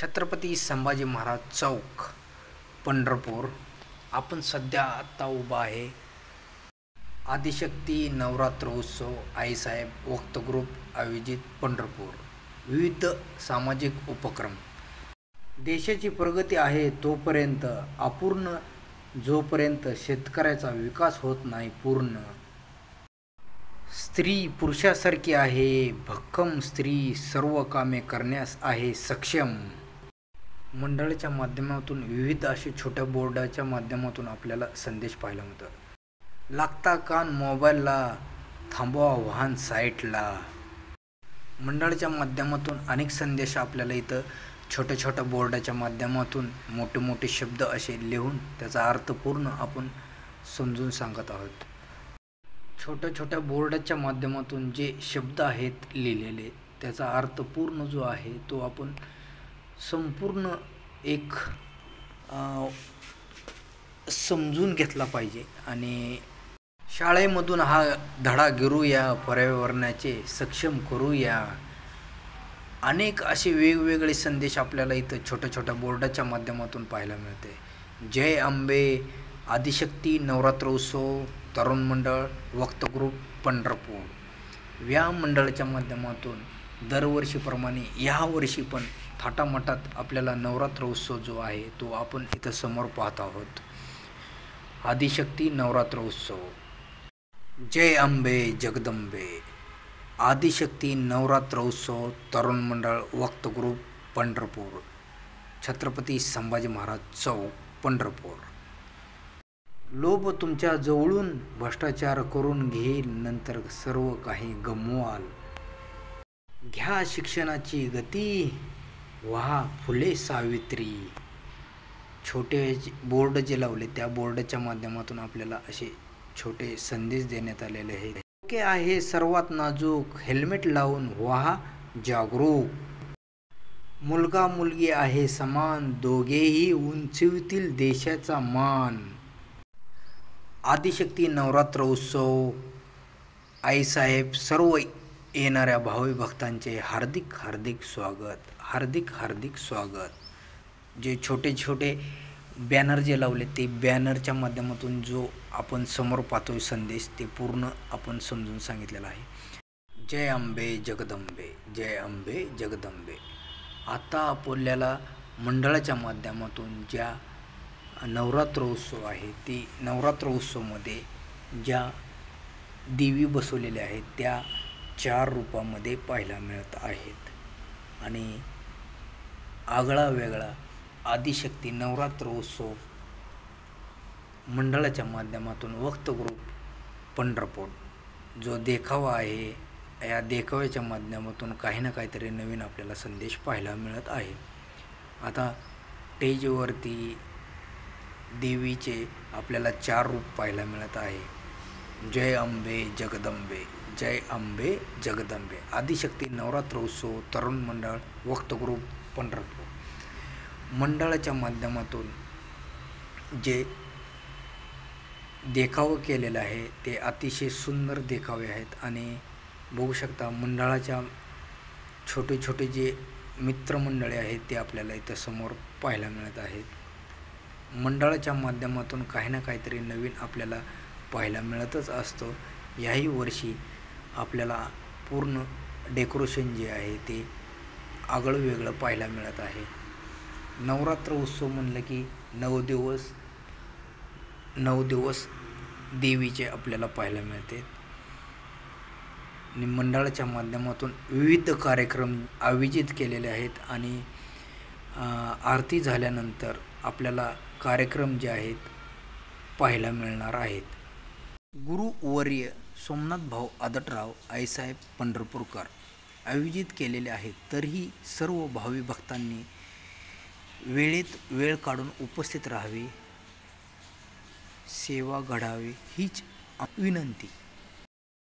छत्रपती संभाजी महाराज चौक, पंढरपूर. आपण सध्या आत्ता उभा आहे आदिशक्ती नवरात्र उत्सव आईसाहेब वक्त ग्रुप आयोजित पंढरपूर. विविध सामाजिक उपक्रम. देशाची प्रगती आहे तोपर्यंत अपूर्ण, जोपर्यंत शेतकऱ्याचा विकास होत नाही पूर्ण. स्त्री पुरुषासारखी आहे भक्कम, स्त्री सर्व कामे करण्यास आहे सक्षम. मंडळाच्या माध्यमातून विविध असे छोट्या बोर्डाच्या माध्यमातून आपल्याला संदेश पाहायला मिळतात. लागता कान मोबाईलला, थांबवा वाहन साईटला. मंडळाच्या माध्यमातून अनेक संदेश आपल्याला इथं छोट्या छोट्या बोर्डाच्या माध्यमातून मोठे मोठे शब्द असे लिहून त्याचा अर्थ पूर्ण आपण समजून सांगत आहोत. छोट्या छोट्या बोर्डाच्या माध्यमातून जे शब्द आहेत लिहिलेले त्याचा अर्थ पूर्ण जो आहे तो आपण संपूर्ण एक समजून घेतला पाहिजे. आणि शाळेमधून हा धडा गिरूया, पर्यावरणाचे सक्षम करूया. अनेक असे वेगवेगळे संदेश आपल्याला इथं छोट्या छोट्या बोर्डाच्या माध्यमातून पाहायला मिळते. जय अंबे आदिशक्ती नवरात्र उत्सव तरुण मंडळ वक्त ग्रुप पंढरपूर या मंडळाच्या माध्यमातून दरवर्षीप्रमाणे यावर्षी पण थाटामाटात आपल्याला नवरात्र उत्सव जो आहे तो आपण इथं समोर पाहत आहोत. आदिशक्ती नवरात्र उत्सव. जय अंबे जगदंबे आदिशक्ती नवरात्र उत्सव तरुण मंडळ वक्त ग्रुप पंढरपूर, छत्रपती संभाजी महाराज चौक, पंढरपूर. लोभ तुमच्या जवळून भ्रष्टाचार करून घेईल, नंतर सर्व काही गमवाल. घ्या शिक्षणाची गती, व्हा फुले सावित्री. छोटे बोर्ड जे लावले त्या बोर्डाच्या माध्यमातून आपल्याला असे छोटे संदेश देण्यात आलेले आहेत. डोके आहे सर्वात नाजूक, हेल्मेट लावून व्हा जागरूक. मुलगा मुलगी आहे समान, दोघेही उंचवितील देशाचा मान. आदिशक्ती नवरात्र उत्सव आईसाहेब सर्व येणाऱ्या भावी भक्तांचे हार्दिक हार्दिक स्वागत, हार्दिक हार्दिक स्वागत. जे छोटे छोटे बॅनर जे लावले ते बॅनरच्या माध्यमातून जो आपण समोर पाहतोय संदेश ते पूर्ण आपण समजून सांगितलेला आहे. जय अंबे जगदंबे, जय अंबे जगदंबे. आता आपल्याला मंडळाच्या माध्यमातून ज्या नवरात्र उत्सव आहे ती नवरात्र उत्सवमध्ये ज्या देवी बसवलेल्या आहेत त्या 4 रूपामध्ये पाहायला मिळत आहेत. आणि आगळा वेगळा आदिशक्ती नवरात्र उत्सव मंडळाच्या माध्यमातून वक्त ग्रुप पंढरपूर जो देखावा आहे या देखाव्याच्या माध्यमातून काही ना काहीतरी नवीन आपल्याला संदेश पाहायला मिळत आहे. आता स्टेजवरती देवीचे आपल्याला 4 रूप पाहायला मिळत आहे. जय अंबे जगदंबे, जय अंबे जगदंबे आदिशक्ती नवरात्र उत्सव तरुण मंडळ वक्त ग्रुप पंढरपूर. मंडळाच्या माध्यमातून जे देखावं केलेलं आहे ते अतिशय सुंदर देखावे आहेत. आणि बघू शकता मंडळाच्या छोटे छोटे जे मित्रमंडळे आहेत ते आपल्याला इथं समोर पाहायला मिळत आहेत. मंडळाच्या माध्यमातून काही ना काहीतरी नवीन आपल्याला पाहायला मिळतच असतं. याही वर्षी आपल्याला पूर्ण डेकोरेशन जे आहे ते आगळं वेगळं पाहायला मिळत आहे. नवरात्र उत्सव म्हणलं की 9 दिवस देवीचे आपल्याला पाहायला मिळते. आणि मंडळाच्या माध्यमातून विविध कार्यक्रम आयोजित केलेले आहेत. आणि आरती झाल्यानंतर आपल्याला कार्यक्रम जे आहेत पाहायला मिळणार आहेत. गुरुवर्य सोमनाथ भाऊ आदटराव आईसाहेब पंढरपूरकर आयोजित केलेले आहेत. तरीही सर्व भावी भक्तांनी वेळेत वेळ काढून उपस्थित राहावे, सेवा घडावी हीच विनंती.